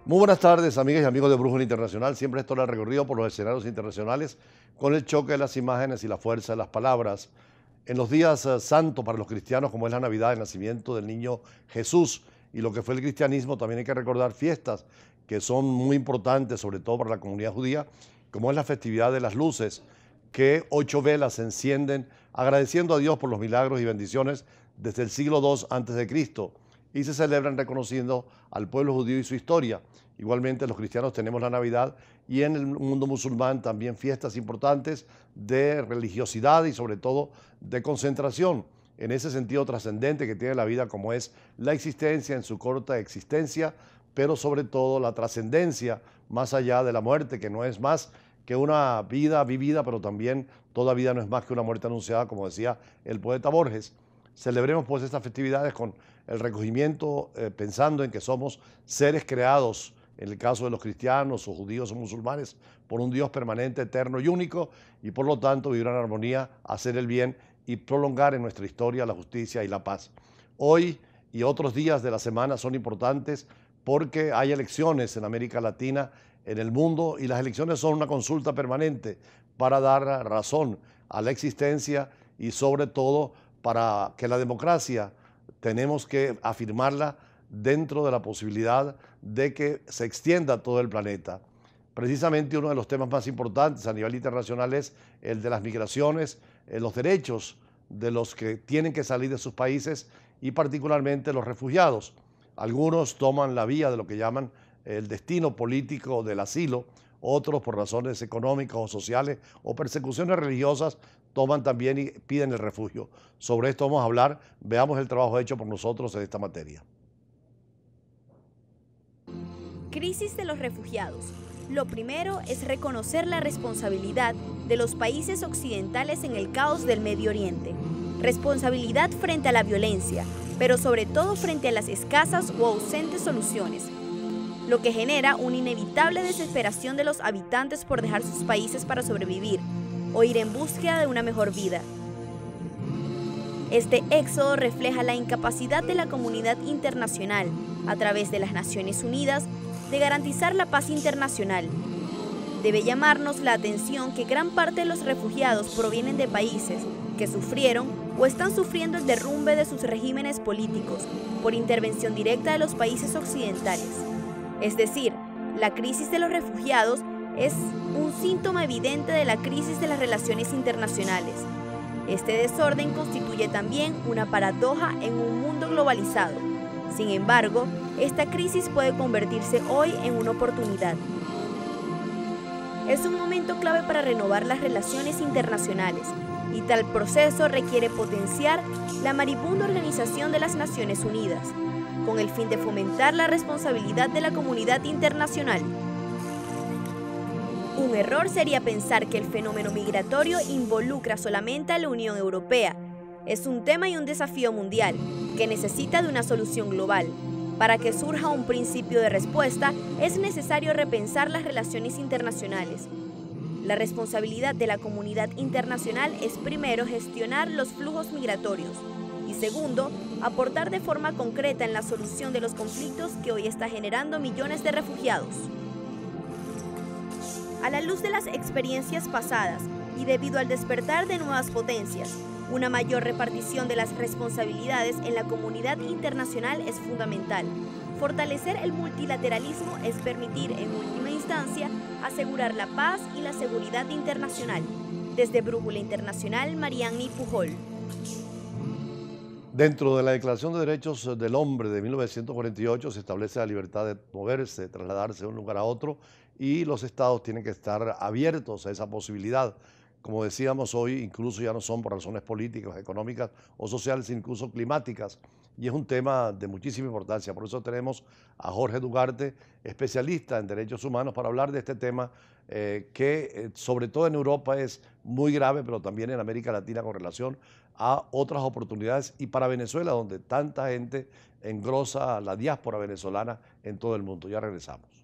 Muy buenas tardes, amigas y amigos de Brújula Internacional. Siempre estoy el recorrido por los escenarios internacionales con el choque de las imágenes y la fuerza de las palabras. En los días santos para los cristianos, como es la Navidad, el nacimiento del niño Jesús y lo que fue el cristianismo, también hay que recordar fiestas que son muy importantes, sobre todo para la comunidad judía, como es la festividad de las luces, que 8 velas se encienden agradeciendo a Dios por los milagros y bendiciones desde el siglo II antes de Cristo y se celebran reconociendo al pueblo judío y su historia. Igualmente los cristianos tenemos la Navidad y en el mundo musulmán también fiestas importantes de religiosidad y sobre todo de concentración en ese sentido trascendente que tiene la vida, como es la existencia en su corta existencia, pero sobre todo la trascendencia más allá de la muerte, que no es más que una vida vivida, pero también toda vida no es más que una muerte anunciada, como decía el poeta Borges. Celebremos pues estas festividades con el recogimiento, pensando en que somos seres creados, en el caso de los cristianos o judíos o musulmanes, por un Dios permanente, eterno y único, y por lo tanto vivir en armonía, hacer el bien y prolongar en nuestra historia la justicia y la paz. Hoy y otros días de la semana son importantes porque hay elecciones en América Latina, en el mundo, y las elecciones son una consulta permanente para dar razón a la existencia y sobre todo para que la democracia tenemos que afirmarla dentro de la posibilidad de que se extienda a todo el planeta. Precisamente uno de los temas más importantes a nivel internacional es el de las migraciones, los derechos de los que tienen que salir de sus países y particularmente los refugiados. Algunos toman la vía de lo que llaman el destino político del asilo, otros por razones económicas o sociales o persecuciones religiosas toman también y piden el refugio. Sobre esto vamos a hablar, veamos el trabajo hecho por nosotros en esta materia. Crisis de los refugiados. Lo primero es reconocer la responsabilidad de los países occidentales en el caos del Medio Oriente. Responsabilidad frente a la violencia, pero sobre todo frente a las escasas o ausentes soluciones, lo que genera una inevitable desesperación de los habitantes por dejar sus países para sobrevivir o ir en búsqueda de una mejor vida. Este éxodo refleja la incapacidad de la comunidad internacional, a través de las Naciones Unidas, de garantizar la paz internacional. Debe llamarnos la atención que gran parte de los refugiados provienen de países que sufrieron o están sufriendo el derrumbe de sus regímenes políticos por intervención directa de los países occidentales. Es decir, la crisis de los refugiados es un síntoma evidente de la crisis de las relaciones internacionales. Este desorden constituye también una paradoja en un mundo globalizado. Sin embargo, esta crisis puede convertirse hoy en una oportunidad. Es un momento clave para renovar las relaciones internacionales, y tal proceso requiere potenciar la maribunda Organización de las Naciones Unidas, con el fin de fomentar la responsabilidad de la comunidad internacional. Un error sería pensar que el fenómeno migratorio involucra solamente a la Unión Europea. Es un tema y un desafío mundial que necesita de una solución global. Para que surja un principio de respuesta, es necesario repensar las relaciones internacionales. La responsabilidad de la comunidad internacional es primero gestionar los flujos migratorios y segundo, aportar de forma concreta en la solución de los conflictos que hoy está generando millones de refugiados. A la luz de las experiencias pasadas y debido al despertar de nuevas potencias, una mayor repartición de las responsabilidades en la comunidad internacional es fundamental. Fortalecer el multilateralismo es permitir, en última instancia, asegurar la paz y la seguridad internacional. Desde Brújula Internacional, Marianny Pujol. Dentro de la Declaración de Derechos del Hombre de 1948 se establece la libertad de moverse, de trasladarse de un lugar a otro y los estados tienen que estar abiertos a esa posibilidad. Como decíamos hoy, incluso ya no son por razones políticas, económicas o sociales, incluso climáticas. Y es un tema de muchísima importancia. Por eso tenemos a Jorge Dugarte, especialista en derechos humanos, para hablar de este tema que sobre todo en Europa es muy grave, pero también en América Latina con relación a otras oportunidades y para Venezuela, donde tanta gente engrosa la diáspora venezolana en todo el mundo. Ya regresamos.